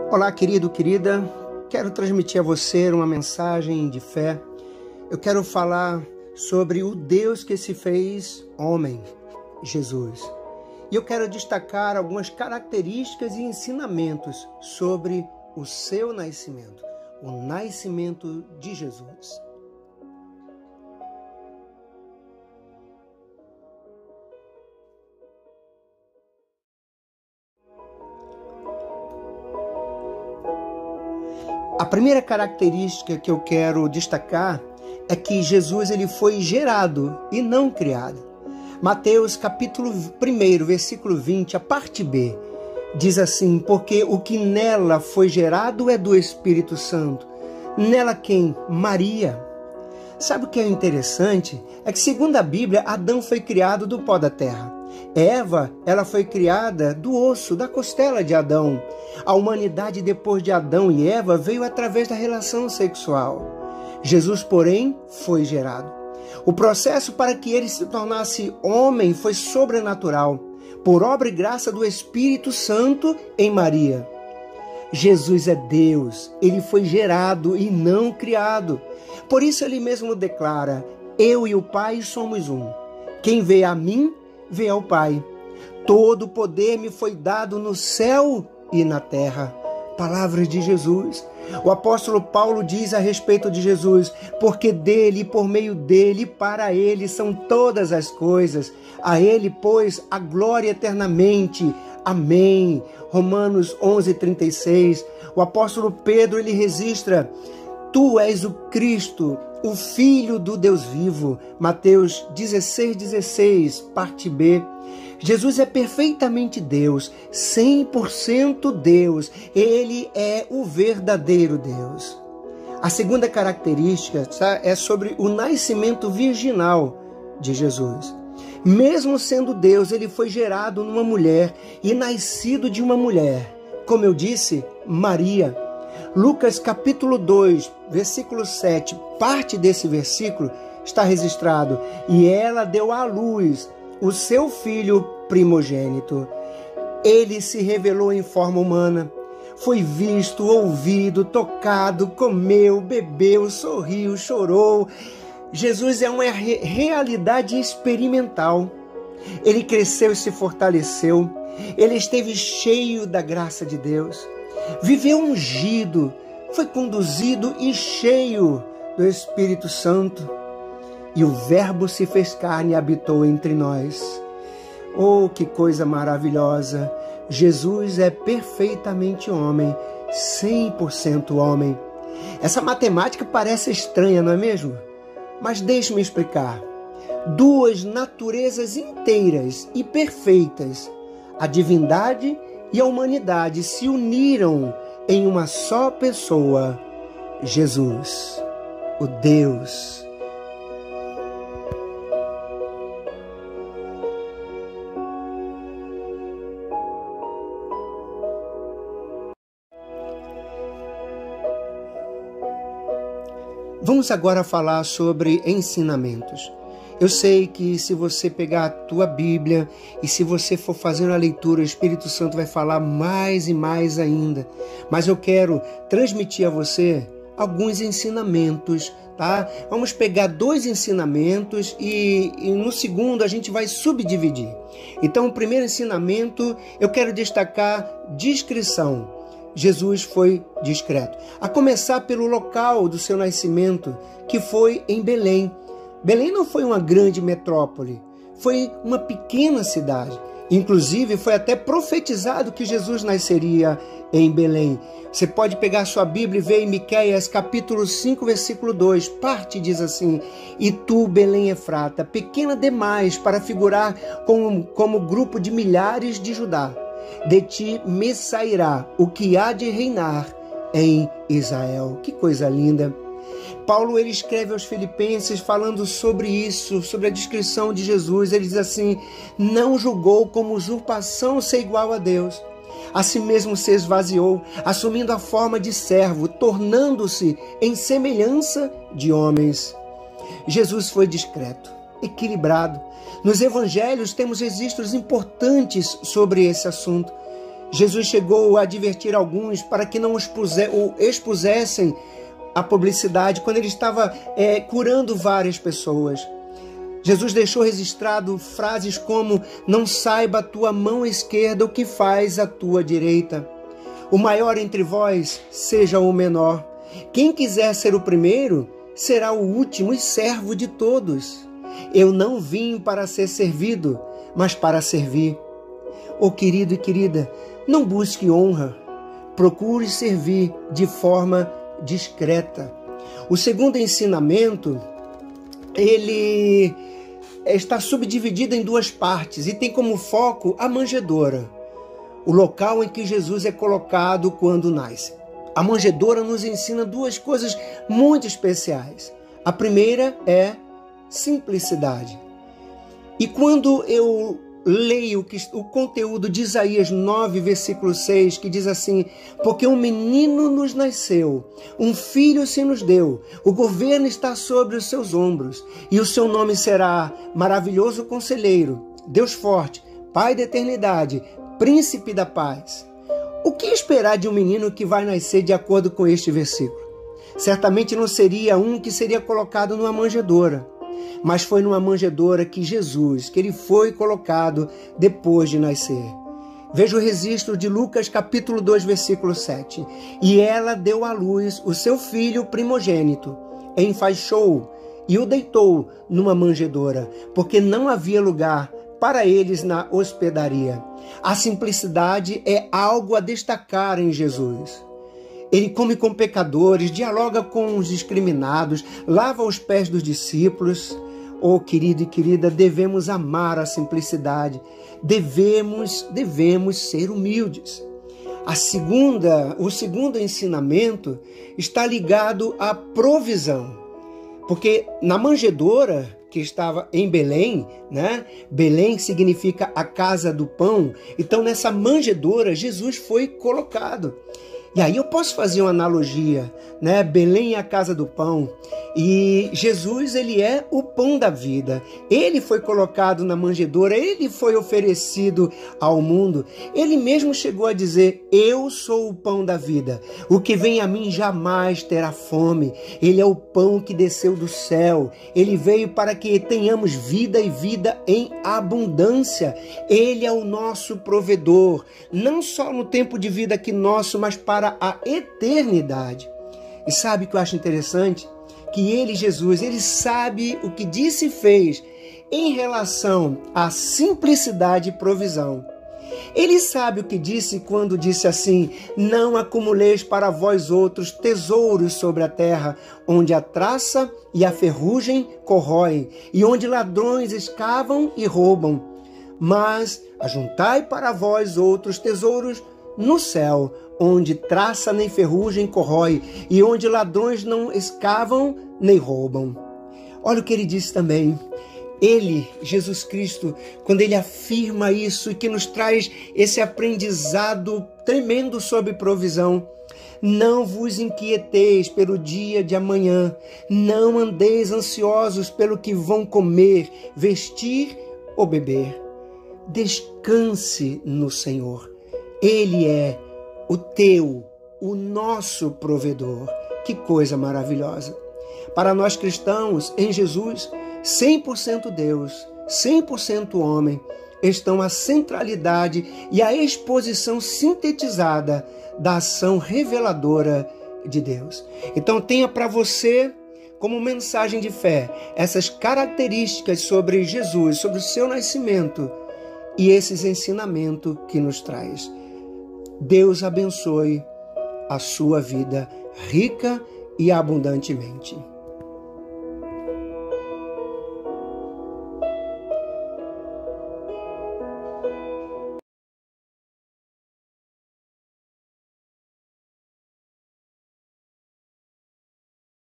Olá, querido, querida. Quero transmitir a você uma mensagem de fé. Eu quero falar sobre o Deus que se fez homem, Jesus. E eu quero destacar algumas características e ensinamentos sobre o seu nascimento, o nascimento de Jesus. A primeira característica que eu quero destacar é que Jesus ele foi gerado e não criado. Mateus capítulo 1, versículo 20, a parte B, diz assim: porque o que nela foi gerado é do Espírito Santo. Nela quem? Maria. Sabe o que é interessante? É que segundo a Bíblia, Adão foi criado do pó da terra. Eva, ela foi criada do osso, da costela de Adão. A humanidade depois de Adão e Eva veio através da relação sexual. Jesus, porém, foi gerado. O processo para que ele se tornasse homem foi sobrenatural, por obra e graça do Espírito Santo em Maria. Jesus é Deus, ele foi gerado e não criado. Por isso ele mesmo declara: eu e o Pai somos um. Quem vê a mim, vê ao Pai. Todo o poder me foi dado no céu e na terra. Palavras de Jesus. O apóstolo Paulo diz a respeito de Jesus: porque dele, por meio dele, para ele são todas as coisas. A ele, pois, a glória eternamente. Amém. Romanos 11:36. O apóstolo Pedro, ele registra: tu és o Cristo, o Filho do Deus vivo. Mateus 16:16, parte B. Jesus é perfeitamente Deus, 100% Deus. Ele é o verdadeiro Deus. A segunda característica é sobre o nascimento virginal de Jesus. Mesmo sendo Deus, ele foi gerado numa mulher e nascido de uma mulher. Como eu disse, Maria. Lucas capítulo 2, versículo 7, parte desse versículo está registrado: e ela deu à luz o seu filho primogênito. Ele se revelou em forma humana, foi visto, ouvido, tocado, comeu, bebeu, sorriu, chorou. Jesus é uma realidade experimental. Ele cresceu e se fortaleceu. Ele esteve cheio da graça de Deus. Viveu ungido, foi conduzido e cheio do Espírito Santo. E o Verbo se fez carne e habitou entre nós. Oh, que coisa maravilhosa! Jesus é perfeitamente homem, 100% homem. Essa matemática parece estranha, não é mesmo? Mas deixe-me explicar. Duas naturezas inteiras e perfeitas, a divindade e a humanidade, se uniram em uma só pessoa, Jesus, o Deus. Vamos agora falar sobre ensinamentos. Eu sei que se você pegar a tua Bíblia e se você for fazendo a leitura, o Espírito Santo vai falar mais e mais ainda. Mas eu quero transmitir a você alguns ensinamentos, tá? Vamos pegar 2 ensinamentos e no segundo a gente vai subdividir. Então, o primeiro ensinamento, eu quero destacar discrição. Jesus foi discreto. A começar pelo local do seu nascimento, que foi em Belém. Belém não foi uma grande metrópole, foi uma pequena cidade. Inclusive, foi até profetizado que Jesus nasceria em Belém. Você pode pegar sua Bíblia e ver em Miqueias capítulo 5, versículo 2. Parte diz assim: e tu, Belém Efrata, pequena demais para figurar como grupo de milhares de Judá. De ti me sairá o que há de reinar em Israel. Que coisa linda! Paulo ele escreve aos Filipenses falando sobre isso, sobre a descrição de Jesus. Ele diz assim: não julgou como usurpação ser igual a Deus. A si mesmo se esvaziou, assumindo a forma de servo, tornando-se em semelhança de homens. Jesus foi discreto, equilibrado. Nos evangelhos temos registros importantes sobre esse assunto. Jesus chegou a advertir alguns para que não o expusessem à publicidade quando ele estava curando várias pessoas. Jesus deixou registrado frases como: não saiba a tua mão esquerda o que faz a tua direita. O maior entre vós seja o menor. Quem quiser ser o primeiro será o último e servo de todos. Eu não vim para ser servido, mas para servir. Ô querido e querida, não busque honra. Procure servir de forma discreta. O segundo ensinamento, ele está subdividido em duas partes e tem como foco a manjedoura, o local em que Jesus é colocado quando nasce. A manjedoura nos ensina duas coisas muito especiais. A primeira é simplicidade. E quando eu leio o conteúdo de Isaías 9, versículo 6, que diz assim: porque um menino nos nasceu, um filho se nos deu, o governo está sobre os seus ombros, e o seu nome será Maravilhoso Conselheiro, Deus Forte, Pai da Eternidade, Príncipe da Paz. O que esperar de um menino que vai nascer de acordo com este versículo? Certamente não seria um que seria colocado numa manjedoura, mas foi numa manjedoura que ele foi colocado depois de nascer. Veja o registro de Lucas capítulo 2, versículo 7. E ela deu à luz o seu filho primogênito, enfaixou e o deitou numa manjedoura, porque não havia lugar para eles na hospedaria. A simplicidade é algo a destacar em Jesus. Ele come com pecadores, dialoga com os discriminados, lava os pés dos discípulos. Oh, querido e querida, devemos amar a simplicidade, devemos ser humildes. O segundo ensinamento está ligado à provisão, porque na manjedoura que estava em Belém, né? Belém significa a casa do pão. Então nessa manjedoura Jesus foi colocado. E aí eu posso fazer uma analogia, né? Belém é a casa do pão e Jesus, ele é o pão da vida. Ele foi colocado na manjedoura, ele foi oferecido ao mundo. Ele mesmo chegou a dizer: eu sou o pão da vida. O que vem a mim jamais terá fome. Ele é o pão que desceu do céu. Ele veio para que tenhamos vida e vida em abundância. Ele é o nosso provedor, não só no tempo de vida aqui nosso, mas para a eternidade. E sabe o que eu acho interessante? Que ele, Jesus, ele sabe o que disse e fez em relação à simplicidade e provisão. Ele sabe o que disse quando disse assim: não acumuleis para vós outros tesouros sobre a terra, onde a traça e a ferrugem corroem, e onde ladrões escavam e roubam. Mas ajuntai para vós outros tesouros no céu, onde traça nem ferrugem corrói, e onde ladrões não escavam nem roubam. Olha o que ele disse também. Ele, Jesus Cristo, quando ele afirma isso e que nos traz esse aprendizado tremendo sobre provisão: não vos inquieteis pelo dia de amanhã, não andeis ansiosos pelo que vão comer, vestir ou beber. Descanse no Senhor. Ele é o nosso provedor. Que coisa maravilhosa! Para nós cristãos, em Jesus, 100% Deus, 100% homem, estão a centralidade e a exposição sintetizada da ação reveladora de Deus. Então tenha para você, como mensagem de fé, essas características sobre Jesus, sobre o seu nascimento e esses ensinamentos que nos traz. Deus abençoe a sua vida rica e abundantemente.